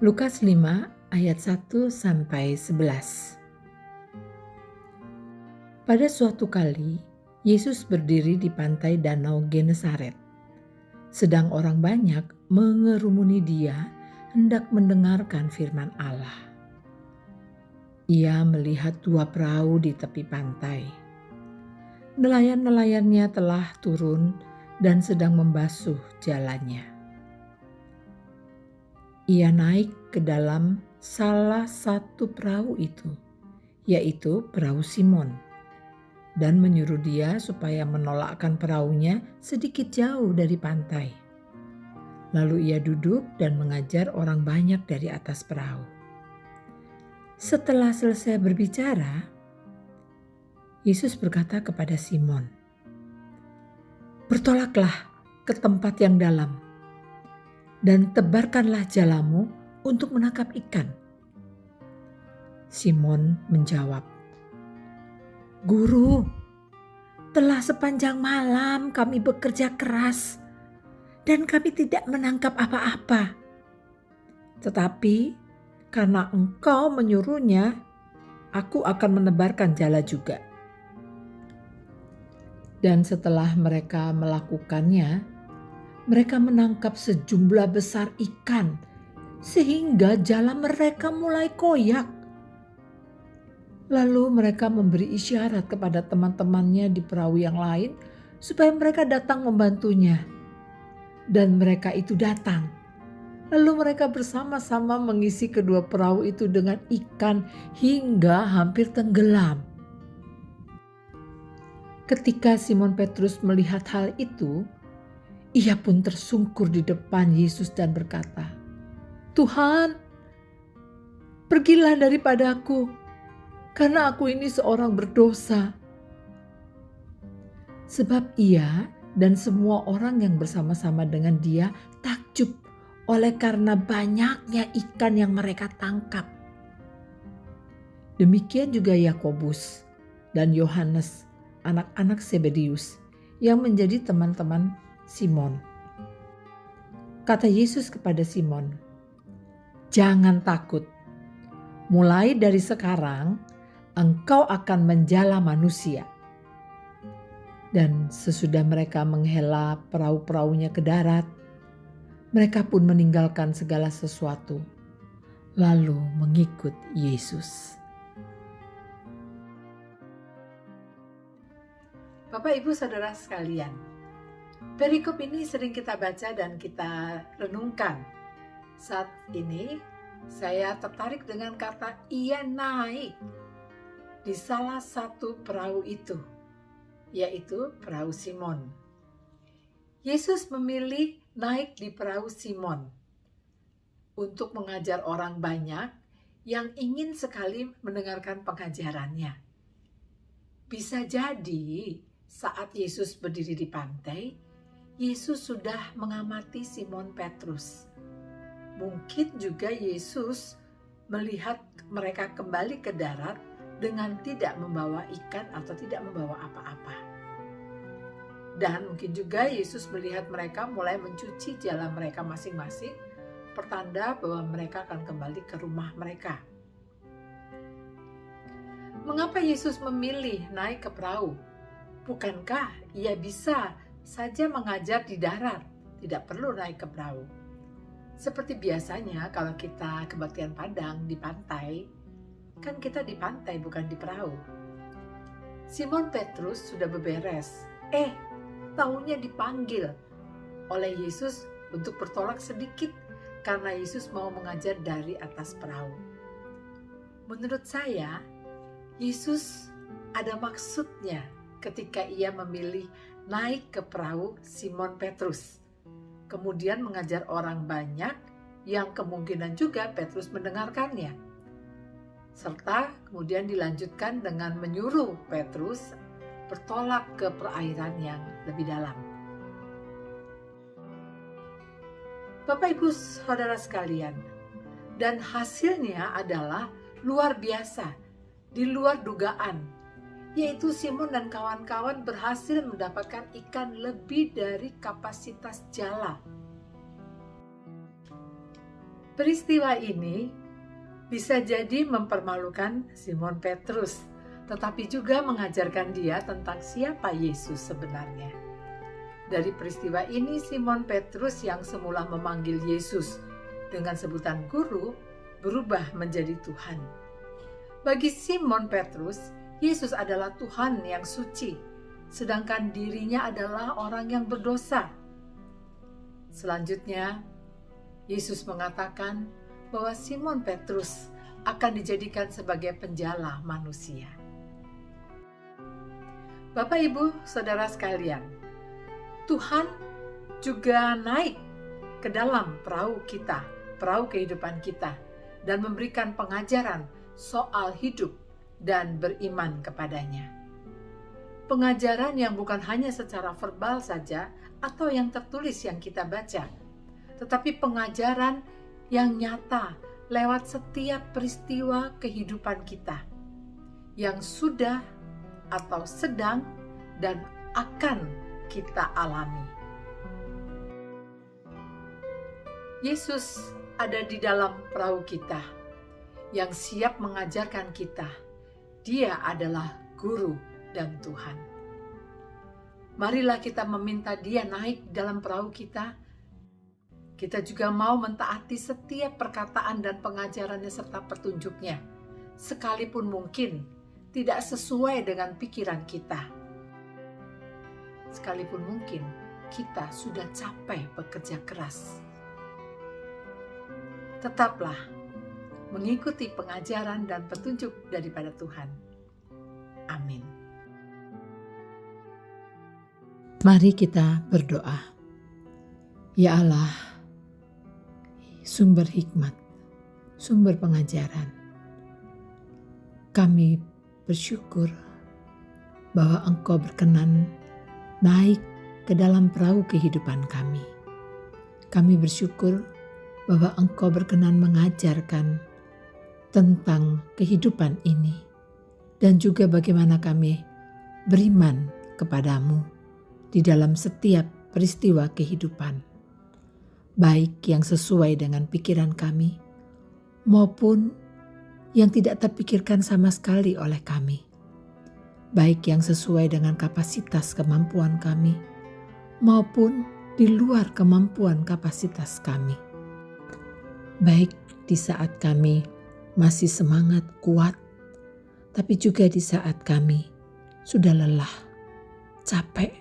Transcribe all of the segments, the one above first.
Lukas 5 ayat 1-11. Pada suatu kali, Yesus berdiri di pantai Danau Genesaret. Sedang orang banyak mengerumuni dia hendak mendengarkan firman Allah. Ia melihat 2 perahu di tepi pantai. Nelayan-nelayannya telah turun dan sedang membasuh jalannya. Ia naik ke dalam salah satu perahu itu, yaitu perahu Simon, dan menyuruh dia supaya menolakkan perahunya sedikit jauh dari pantai. Lalu ia duduk dan mengajar orang banyak dari atas perahu. Setelah selesai berbicara, Yesus berkata kepada Simon, "Bertolaklah ke tempat yang dalam dan tebarkanlah jalamu untuk menangkap ikan." Simon menjawab, "Guru, telah sepanjang malam kami bekerja keras dan kami tidak menangkap apa-apa. Tetapi karena Engkau menyuruhnya, aku akan menebarkan jala juga." Dan setelah mereka melakukannya, mereka menangkap sejumlah besar ikan sehingga jala mereka mulai koyak. Lalu mereka memberi isyarat kepada teman-temannya di perahu yang lain supaya mereka datang membantunya. Dan mereka itu datang. Lalu mereka bersama-sama mengisi kedua perahu itu dengan ikan hingga hampir tenggelam. Ketika Simon Petrus melihat hal itu, ia pun tersungkur di depan Yesus dan berkata, "Tuhan, pergilah daripadaku, karena aku ini seorang berdosa." Sebab ia dan semua orang yang bersama-sama dengan dia takjub oleh karena banyaknya ikan yang mereka tangkap. Demikian juga Yakobus dan Yohanes, anak-anak Zebedeus, yang menjadi teman-teman Simon. Kata Yesus kepada Simon, "Jangan takut. Mulai dari sekarang, engkau akan menjala manusia." Dan sesudah mereka menghela perahu-perahunya ke darat, mereka pun meninggalkan segala sesuatu, lalu mengikut Yesus. Bapak, Ibu, Saudara sekalian, perikop ini sering kita baca dan kita renungkan. Saat ini saya tertarik dengan kata "ia naik" di salah satu perahu itu, yaitu perahu Simon. Yesus memilih naik di perahu Simon untuk mengajar orang banyak yang ingin sekali mendengarkan pengajarannya. Bisa jadi saat Yesus berdiri di pantai, Yesus sudah mengamati Simon Petrus. Mungkin juga Yesus melihat mereka kembali ke darat dengan tidak membawa ikan atau tidak membawa apa-apa. Dan mungkin juga Yesus melihat mereka mulai mencuci jala mereka masing-masing, pertanda bahwa mereka akan kembali ke rumah mereka. Mengapa Yesus memilih naik ke perahu? Bukankah ia bisa saja mengajar di darat, tidak perlu naik ke perahu? Seperti biasanya kalau kita kebaktian Padang di pantai, kan kita di pantai bukan di perahu. Simon Petrus sudah beberes, taunya dipanggil oleh Yesus untuk bertolak sedikit karena Yesus mau mengajar dari atas perahu. Menurut saya, Yesus ada maksudnya ketika ia memilih naik ke perahu Simon Petrus, kemudian mengajar orang banyak yang kemungkinan juga Petrus mendengarkannya, serta kemudian dilanjutkan dengan menyuruh Petrus bertolak ke perairan yang lebih dalam. Bapak, Ibu, Saudara sekalian, dan hasilnya adalah luar biasa, di luar dugaan, yaitu Simon dan kawan-kawan berhasil mendapatkan ikan lebih dari kapasitas jala. Peristiwa ini bisa jadi mempermalukan Simon Petrus, tetapi juga mengajarkan dia tentang siapa Yesus sebenarnya. Dari peristiwa ini, Simon Petrus yang semula memanggil Yesus dengan sebutan guru, berubah menjadi Tuhan. Bagi Simon Petrus, Yesus adalah Tuhan yang suci, sedangkan dirinya adalah orang yang berdosa. Selanjutnya, Yesus mengatakan bahwa Simon Petrus akan dijadikan sebagai penjala manusia. Bapak, Ibu, Saudara sekalian, Tuhan juga naik ke dalam perahu kita, perahu kehidupan kita, dan memberikan pengajaran soal hidup dan beriman kepadanya. Pengajaran yang bukan hanya secara verbal saja atau yang tertulis yang kita baca, tetapi pengajaran yang nyata lewat setiap peristiwa kehidupan kita yang sudah atau sedang dan akan kita alami. Yesus ada di dalam perahu kita yang siap mengajarkan kita. Dia adalah guru dan Tuhan. Marilah kita meminta Dia naik dalam perahu kita. Kita juga mau mentaati setiap perkataan dan pengajarannya serta petunjuknya, sekalipun mungkin tidak sesuai dengan pikiran kita. Sekalipun mungkin kita sudah capek bekerja keras. Tetaplah mengikuti pengajaran dan petunjuk daripada Tuhan. Amin. Mari kita berdoa. Ya Allah, sumber hikmat, sumber pengajaran. Kami bersyukur bahwa Engkau berkenan naik ke dalam perahu kehidupan kami. Kami bersyukur bahwa Engkau berkenan mengajarkan tentang kehidupan ini dan juga bagaimana kami beriman kepadamu di dalam setiap peristiwa kehidupan, baik yang sesuai dengan pikiran kami maupun yang tidak terpikirkan sama sekali oleh kami, baik yang sesuai dengan kapasitas kemampuan kami maupun di luar kemampuan kapasitas kami. Baik di saat kami masih semangat kuat, tapi juga di saat kami sudah lelah, capek,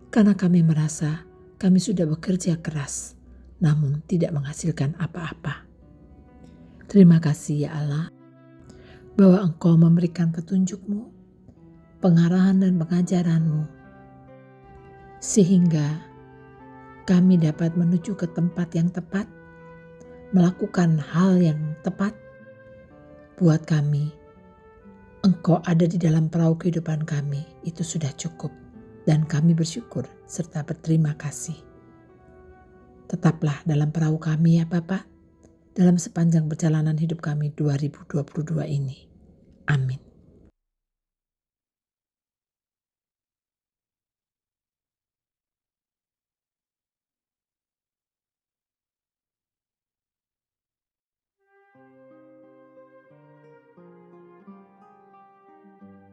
karena kami merasa kami sudah bekerja keras, namun tidak menghasilkan apa-apa. Terima kasih ya Allah, bahwa Engkau memberikan petunjuk-Mu, pengarahan dan pengajaran-Mu, sehingga kami dapat menuju ke tempat yang tepat, melakukan hal yang tepat. Buat kami, Engkau ada di dalam perahu kehidupan kami, itu sudah cukup, dan kami bersyukur serta berterima kasih. Tetaplah dalam perahu kami ya Bapa, dalam sepanjang perjalanan hidup kami 2022 ini. Amin.